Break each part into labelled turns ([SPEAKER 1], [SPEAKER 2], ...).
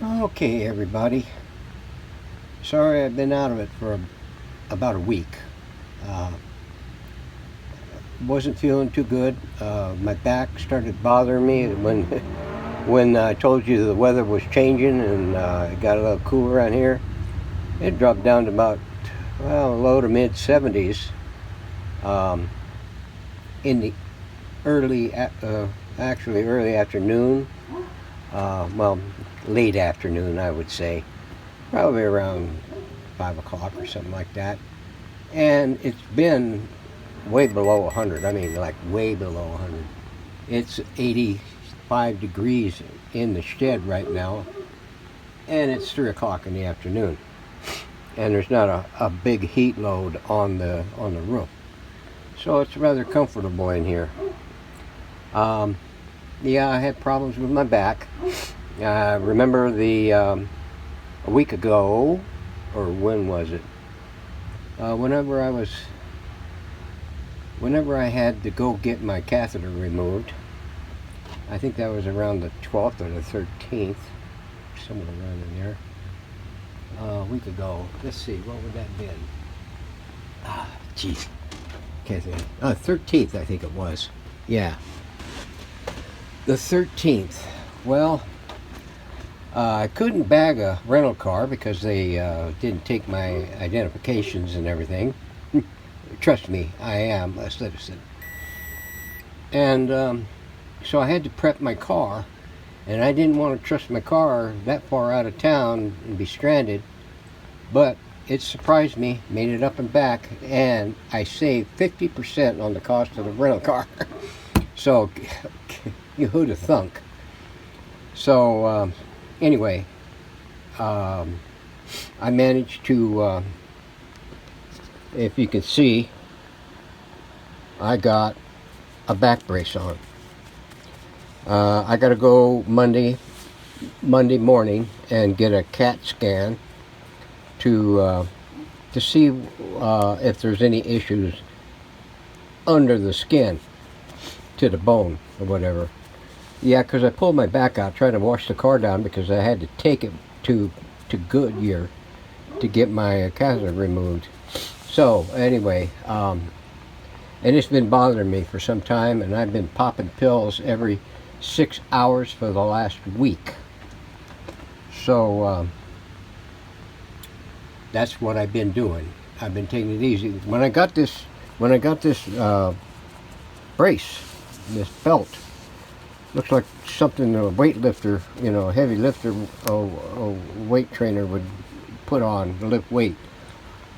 [SPEAKER 1] Okay, everybody. Sorry I've been out of it for about a week. Uh, wasn't feeling too good. My back started bothering me when when I told you the weather was changing and it got a little cooler around here. It dropped down to about low to mid 70s um, in the actually early afternoon. Well, late afternoon, I would say, probably around 5 o'clock or something like that. And it's been way below 100. I mean, like way below 100. It's 85 degrees in the shed right now, and it's 3 o'clock in the afternoon. And there's not a big heat load on the roof, so it's rather comfortable in here. Yeah, I had problems with my back. Remember a week ago, or when was it? Whenever I had to go get my catheter removed, I think that was around the 12th or the 13th, somewhere around in there. A week ago. Let's see, what would that have been? Jeez. Can't think. 13th, I think it was. Yeah. The 13th. Well, I couldn't bag a rental car because they didn't take my identifications and everything. Trust me, I am a citizen. And so I had to prep my car, and I didn't want to trust my car that far out of town and be stranded, but it surprised me, made it up and back, and I saved 50% on the cost of the rental car. So, who'd have thunk? So, anyway, I managed to, if you can see, I got a back brace on. I got to go Monday morning and get a CAT scan to see if there's any issues under the skin to the bone or whatever. Yeah, because I pulled my back out trying to wash the car down because I had to take it to Goodyear to get my catheter removed. So anyway, and it's been bothering me for some time, and I've been popping pills every 6 hours for the last week. So that's what I've been doing. I've been taking it easy. When I got this brace, this belt, looks like something a weightlifter, a heavy lifter, a weight trainer would put on to lift weight.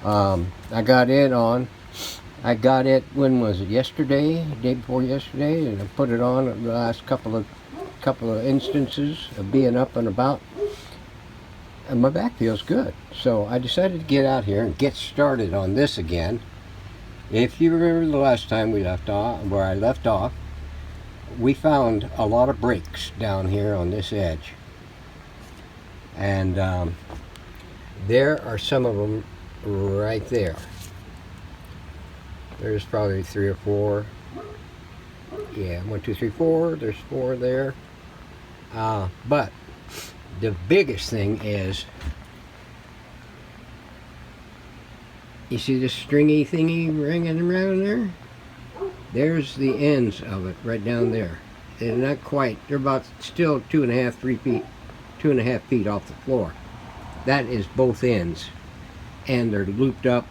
[SPEAKER 1] I got it on. I got it, when was it? Yesterday, day before yesterday, and I put it on the last couple of instances of being up and about, and my back feels good. So I decided to get out here and get started on this again. If you remember the last time we left off, where I left off, we found a lot of breaks down here on this edge, and there are some of them right there. There's probably 3 or 4. Yeah, 1, 2, 3, 4. There's 4 there. But the biggest thing is, you see this stringy thingy ringing around there? There's the ends of it right down there. They're not quite. They're about still 2.5, 3 feet, 2.5 feet off the floor. That is both ends, and they're looped up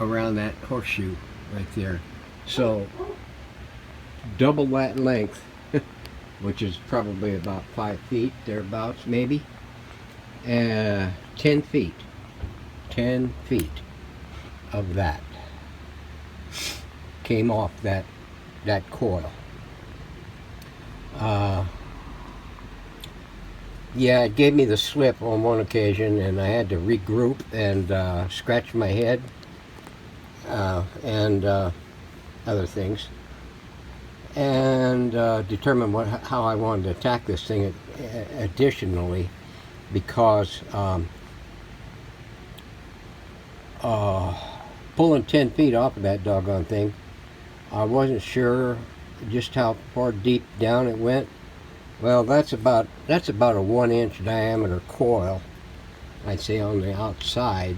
[SPEAKER 1] around that horseshoe right there. So double that length, which is probably about 5 feet thereabouts, maybe. 10 feet. 10 feet of that came off that coil. Yeah, it gave me the slip on one occasion, and I had to regroup and scratch my head and other things, and determine how I wanted to attack this thing additionally, because pulling 10 feet off of that doggone thing, I wasn't sure just how far deep down it went, Well, that's about a 1-inch diameter coil, I'd say, on the outside.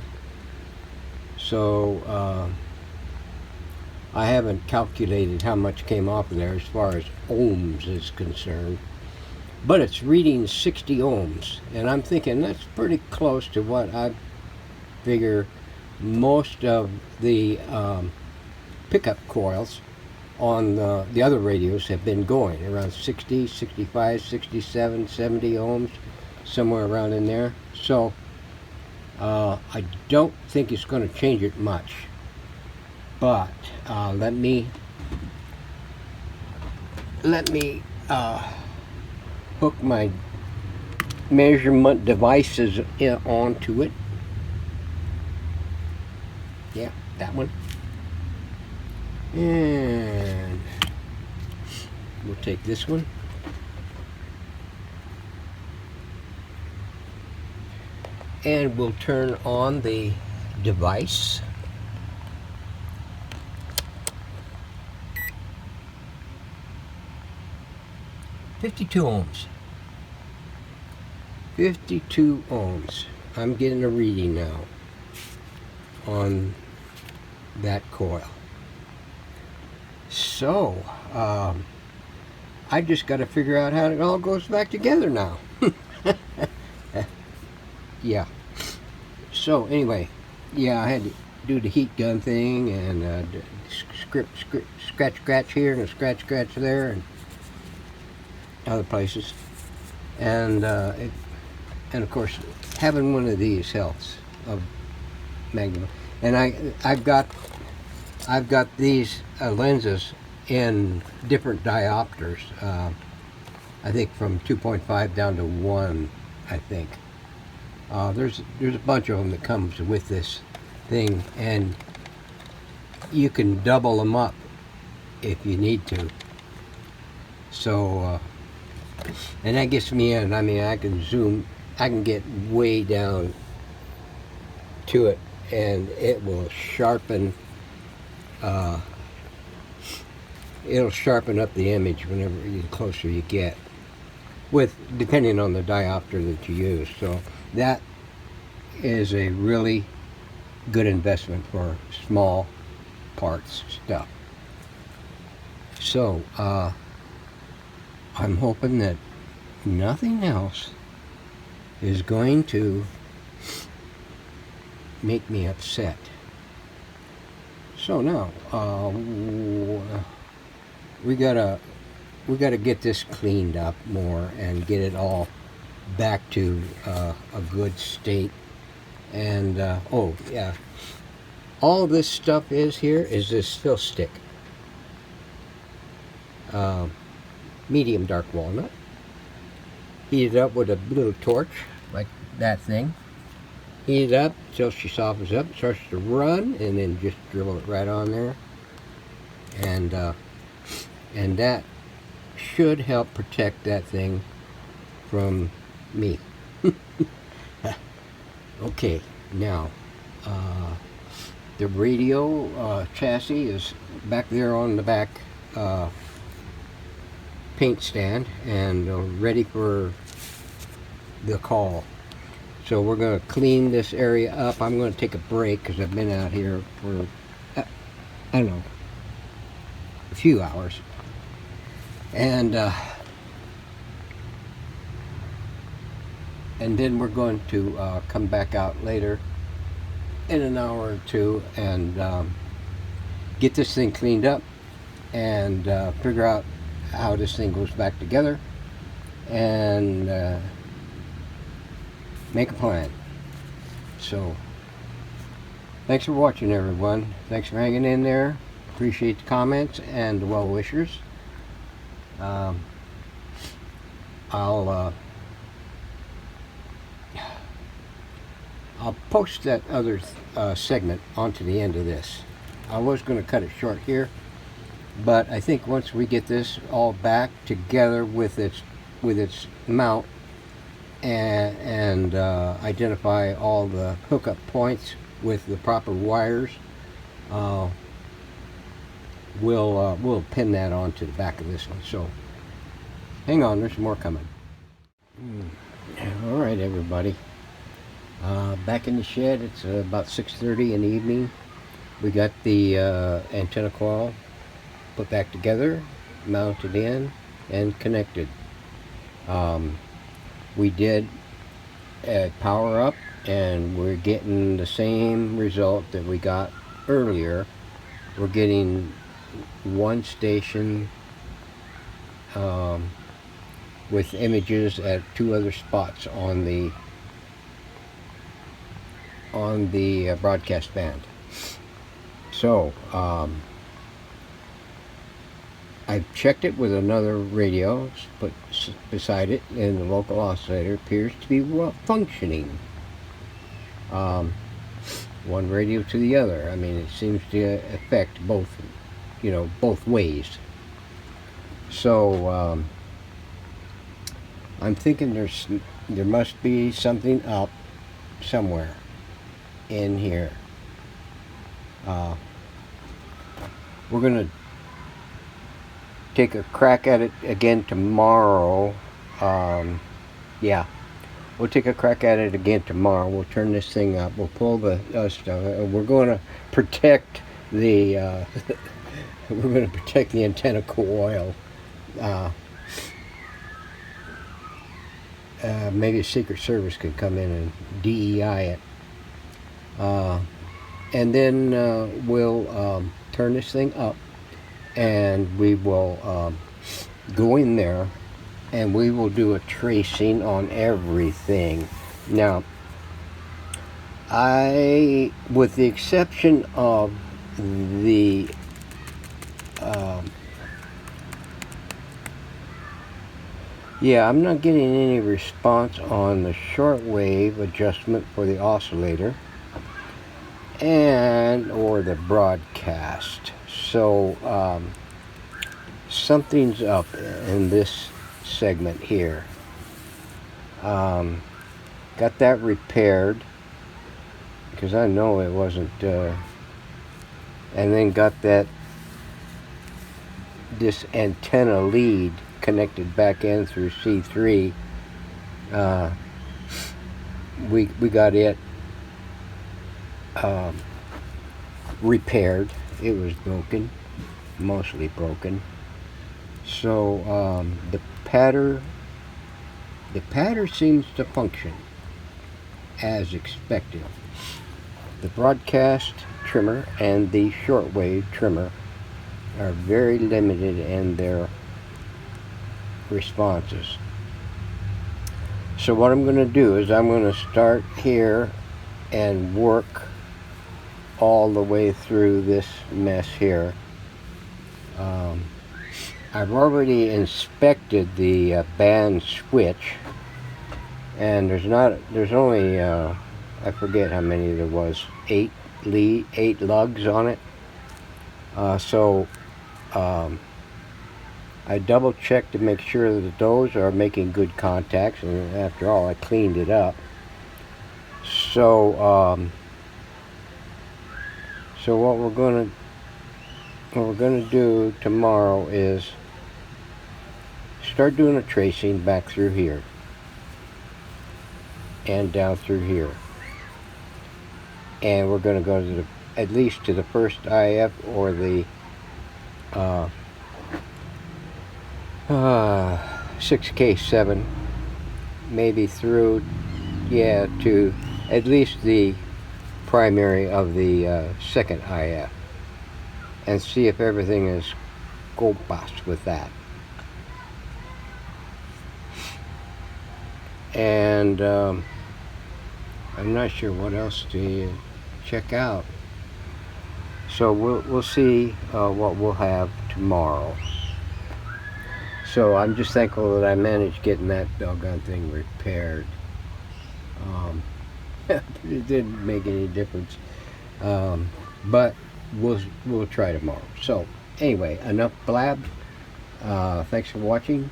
[SPEAKER 1] So I haven't calculated how much came off of there as far as ohms is concerned, but it's reading 60 ohms, and I'm thinking that's pretty close to what I figure most of the pickup coils on the other radios have been going, around 60, 65, 67, 70 ohms, somewhere around in there. So I don't think it's going to change it much, but let me hook my measurement devices onto it. Yeah, that one. And we'll take this one. And we'll turn on the device. "52 ohms. 52 ohms. I'm getting a reading now on that coil. So, I just got to figure out how it all goes back together now. Yeah. So, anyway, yeah, I had to do the heat gun thing, and scratch here and a scratch there, and other places. And of course, having one of these helps of magnifying. And I've got these lenses in different diopters. I think from 2.5 down to 1. I think there's a bunch of them that comes with this thing, and you can double them up if you need to. So and that gets me in. I mean, I can zoom. I can get way down to it, and it will sharpen. It'll sharpen up the image whenever the closer you get, depending on the diopter that you use. So that is a really good investment for small parts stuff. So I'm hoping that nothing else is going to make me upset. So now we gotta get this cleaned up more and get it all back to a good state. And oh yeah, all this stuff is this fill stick, medium dark walnut, heat it up with a little torch like that thing. Heat it up till she softens up, starts to run, and then just drill it right on there. And that should help protect that thing from me. Okay, now the radio chassis is back there on the back paint stand, and ready for the call. So we're going to clean this area up. I'm going to take a break because I've been out here for I don't know, a few hours. And then we're going to come back out later in an hour or two and get this thing cleaned up and figure out how this thing goes back together and make a plan. So thanks for watching, everyone. Thanks for hanging in there. Appreciate the comments and the well wishers. I'll post that other segment onto the end of this. I was going to cut it short here, but I think once we get this all back together with its mount and identify all the hookup points with the proper wires, we'll pin that onto the back of this one. So hang on, there's more coming. All right, everybody. Back in the shed. It's about 6:30 in the evening. We got the antenna coil put back together, mounted in, and connected. We did a power up, and we're getting the same result that we got earlier. We're getting one station with images at two other spots on the broadcast band. So I've checked it with another radio put beside it, and the local oscillator appears to be functioning. One radio to the other. I mean, it seems to affect both, both ways. So I'm thinking there must be something up somewhere in here. We're gonna take a crack at it again tomorrow. Yeah, we'll take a crack at it again tomorrow. We'll turn this thing up. We'll pull the stuff. We're going to protect the we're going to protect the antenna coil. Maybe a Secret Service could come in and DEI it. And then we'll turn this thing up, and we will go in there, and we will do a tracing on everything. Now, with the exception of the I'm not getting any response on the shortwave adjustment for the oscillator or the broadcast. So something's up in this segment here. Got that repaired, because I know it wasn't, and then got this antenna lead connected back in through C3. We got it repaired. It was broken, mostly broken. So the pattern seems to function as expected. The broadcast trimmer and the shortwave trimmer are very limited in their responses. So what I'm going to do is I'm going to start here and work all the way through this mess here. I've already inspected the band switch, and there's only I forget how many there was, 8 lugs on it. So I double checked to make sure that those are making good contacts, and after all, I cleaned it up. So what we're gonna do tomorrow is start doing a tracing back through here and down through here, and we're gonna go to at least to the first IF or the 6K7, maybe through, to at least the primary of the second IF, and see if everything is go-bust with that. And I'm not sure what else to check out. So we'll see what we'll have tomorrow. So I'm just thankful that I managed getting that doggone thing repaired. It didn't make any difference, but we'll try tomorrow. So anyway, enough blab. Thanks for watching.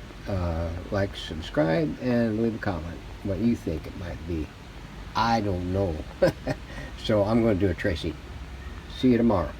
[SPEAKER 1] Like, subscribe, and leave a comment what you think it might be. I don't know. So I'm going to do a tracing. See you tomorrow.